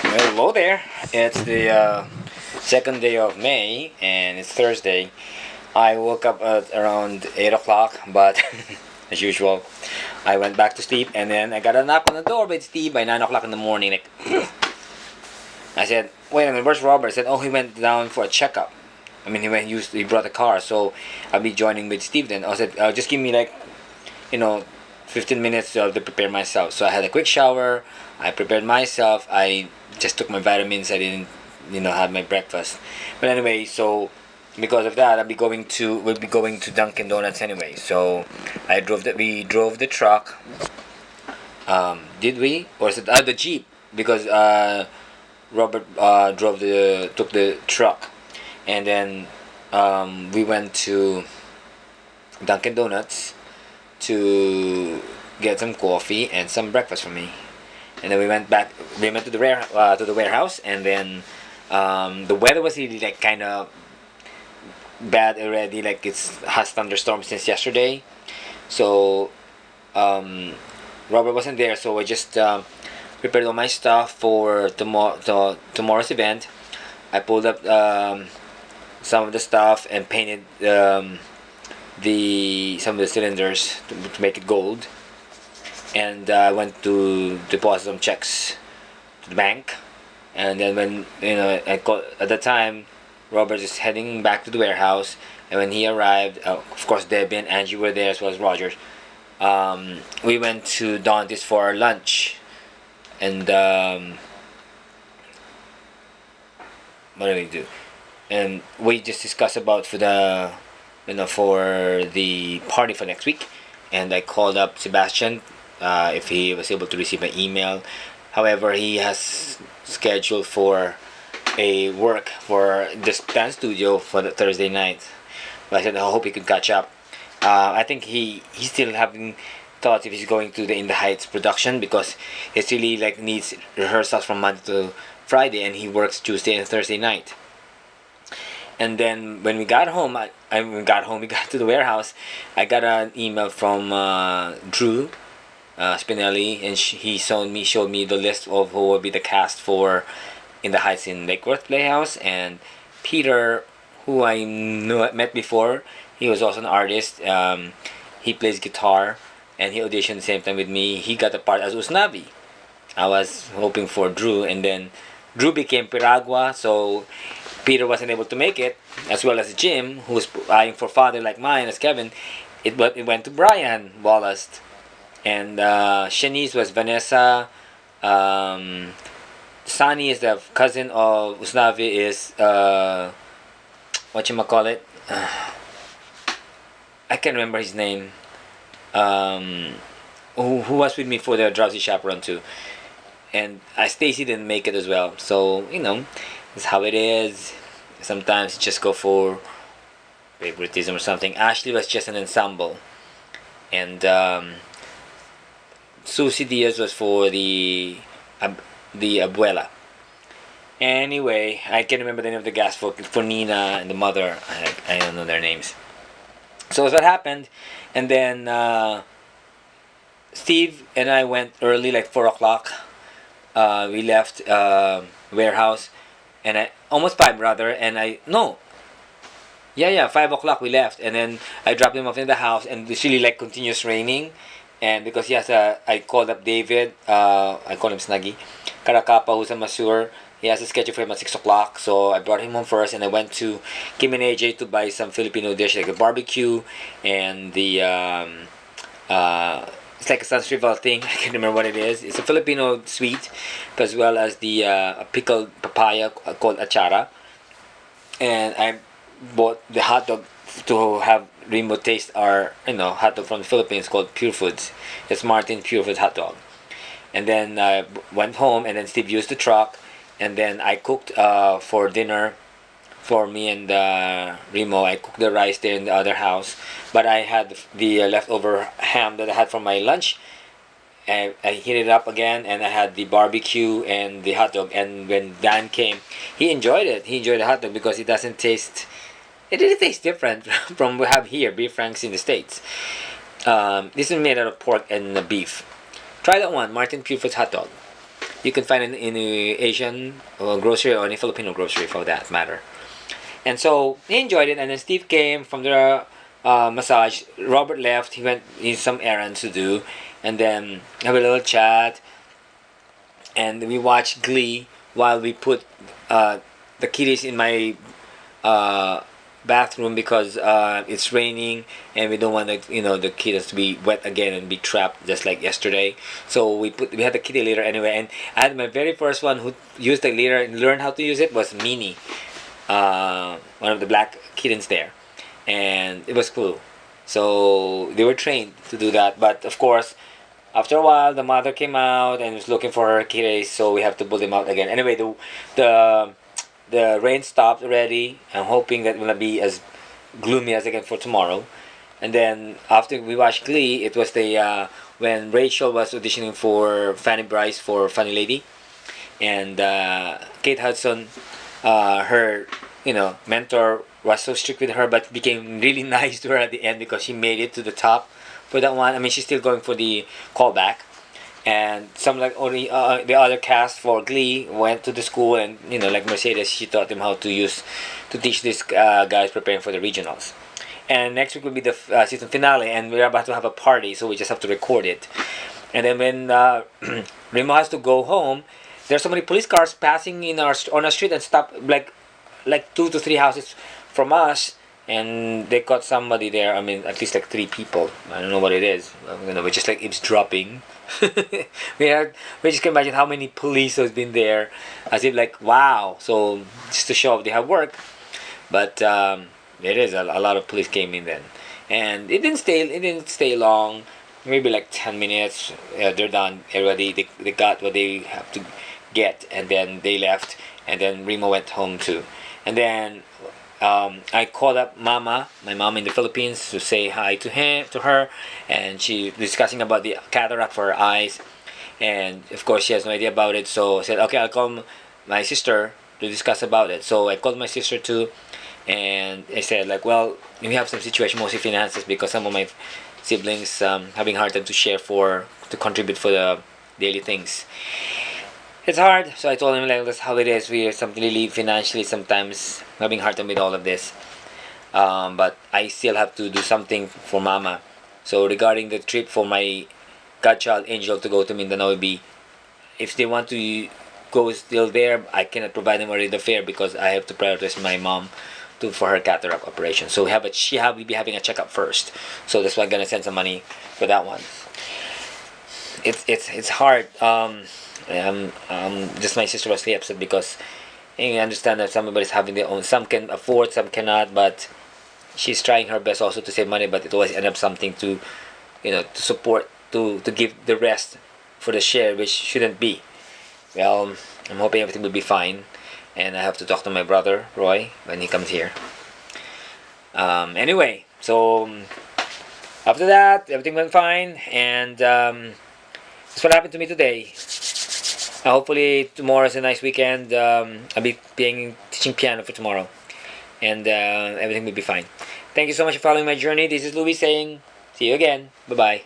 Well, hello there. It's the second day of May, and it's Thursday. I woke up at around 8 o'clock, but as usual, I went back to sleep, and then I got a knock on the door by Steve by 9 o'clock in the morning. Like, I said, wait a minute, where's Robert? I said, oh, he went down for a checkup. I mean, he brought a car, so I'll be joining with Steve then. I said, just give me like, you know, 15 minutes to prepare myself. So I had a quick shower. I prepared myself. I just took my vitamins. I didn't, have my breakfast. But anyway, so because of that, we'll be going to Dunkin' Donuts anyway. So we drove the truck. Did we? Or is it the Jeep? Because Robert took the truck, and then we went to Dunkin' Donuts to get some coffee and some breakfast for me. And then we went back. We went to the warehouse, and then the weather was really like kind of bad already. Like it has thunderstorms since yesterday, so Robert wasn't there. So I just prepared all my stuff for tomorrow's event. I pulled up some of the stuff and painted some of the cylinders to make it gold, and I went to deposit some checks to the bank. And then when I called at the time, Robert is heading back to the warehouse, and when he arrived, of course Debbie and Angie were there as well as Roger. We went to Dante's for our lunch, and what did we do? And we just discussed about for the party for next week. And I called up Sebastian if he was able to receive my email. However, he has scheduled for a work for this dance studio for the Thursday night. But I said I hope he could catch up. I think he's still having thoughts if he's going to the In the Heights production, because it really like needs rehearsals from Monday to Friday, and he works Tuesday and Thursday night. And then when we got home, we got to the warehouse. I got an email from Drew Spinelli, and he showed me the list of who will be the cast for In the Heights in Lake Worth Playhouse. And Peter, who I met before, he was also an artist. He plays guitar, and he auditioned the same time with me. He got the part as Usnavi. I was hoping for Drew, and then Drew became Piragua, so Peter wasn't able to make it, as well as Jim, who was eyeing for father like mine as Kevin. It went to Brian Wallace, and Shanice was Vanessa. Sunny is the cousin of Usnavi, is whatchamacallit, I can't remember his name. Who was with me for the Drowsy Chaperone too, and Stacy didn't make it as well. So it's how it is. Sometimes you just go for favoritism or something. Ashley was just an ensemble, and Susie Diaz was for the abuela. Anyway, I can't remember the name of the cast for Nina and the mother. I don't know their names. So that's what happened, and then Steve and I went early, like 4 o'clock. We left warehouse, and I almost 5 rather, and I no. Yeah, 5 o'clock we left, and then I dropped him off in the house, and it's really like continuous raining, and because he has I called up David, I call him Snuggy, Karakapa, who's a masseur. He has a schedule for him at 6 o'clock, so I brought him home first, and I went to Kim and AJ to buy some Filipino dish like the barbecue and the it's like a San Rival thing. I can't remember what it is. It's a Filipino sweet, as well as the pickled papaya called achara. And I bought the hot dog to have Rainbow taste our hot dog from the Philippines called Purefoods. It's Martin Purefoods hot dog. And then I went home, and then Steve used the truck, and then I cooked for dinner for me and Remo. I cooked the rice there in the other house, but I had the leftover ham that I had from my lunch, and I heated it up again, and I had the barbecue and the hot dog. And when Dan came, he enjoyed it. He enjoyed the hot dog because it doesn't taste. It really tastes different from what we have here, beef franks in the States. This is made out of pork and beef. Try that one, Martin Puford's hot dog. you can find in the Asian grocery or any Filipino grocery for that matter. And so he enjoyed it. And then Steve came from the massage. Robert left. He went some errands to do, and then have a little chat. And we watched Glee while we put the kitties in my bathroom because it's raining and we don't want the kids to be wet again and be trapped just like yesterday. So we had the kitty litter anyway, and I had my very first one who used the litter and learned how to use it was Minnie, one of the black kittens there, and it was cool. So they were trained to do that, but of course after a while the mother came out and was looking for her kitties, so we have to pull them out again. Anyway, the rain stopped already. I'm hoping that it will not be as gloomy as again for tomorrow. And then after we watched Glee, it was the when Rachel was auditioning for Fanny Bryce for Funny Lady, and Kate Hudson, her mentor, was so strict with her, but became really nice to her at the end because she made it to the top for that one. I mean, she's still going for the callback. And some like only the other cast for Glee went to the school, and like Mercedes, she taught them how to teach these guys preparing for the regionals. And next week will be the season finale, and we're about to have a party, so we just have to record it. And then when Remo has to go home, there's so many police cars passing on our street and stop like 2 to 3 houses from us, and they caught somebody there. I mean, at least like 3 people. I don't know what it is. We're just like eavesdropping. we just can imagine how many police has been there, as if like wow. So just to show off they have work, but it is a lot of police came in then, and it didn't stay long, maybe like 10 minutes. They're done. Everybody they got what they have to get, and then they left, and then Remo went home too, and then I called up my mom in the Philippines, to say hi to her, and she discussing about the cataract for her eyes, and of course she has no idea about it. So I said, okay, I'll call my sister to discuss about it. So I called my sister too, and I said like, well, we have some situation, mostly finances, because some of my siblings having hard time to contribute for the daily things. It's hard, so I told him like that's how it is. We are something really financially sometimes having hard time with all of this, but I still have to do something for Mama. So regarding the trip for my godchild Angel to go to Mindanao, if they want to go still there, I cannot provide them already the fare because I have to prioritize my mom for her cataract operation. So we'll be having a checkup first. So that's why I'm gonna send some money for that one. It's hard. Just my sister was really upset because I understand that somebody's having their own. Some can afford, some cannot, but she's trying her best also to save money. But it always ends up something to support, to give the rest for the share, which shouldn't be. Well, I'm hoping everything will be fine, and I have to talk to my brother Roy when he comes here. Anyway, so after that, everything went fine, and that's what happened to me today. Hopefully tomorrow is a nice weekend. I'll be teaching piano for tomorrow, and everything will be fine. Thank you so much for following my journey. This is Louis saying, see you again. Bye bye.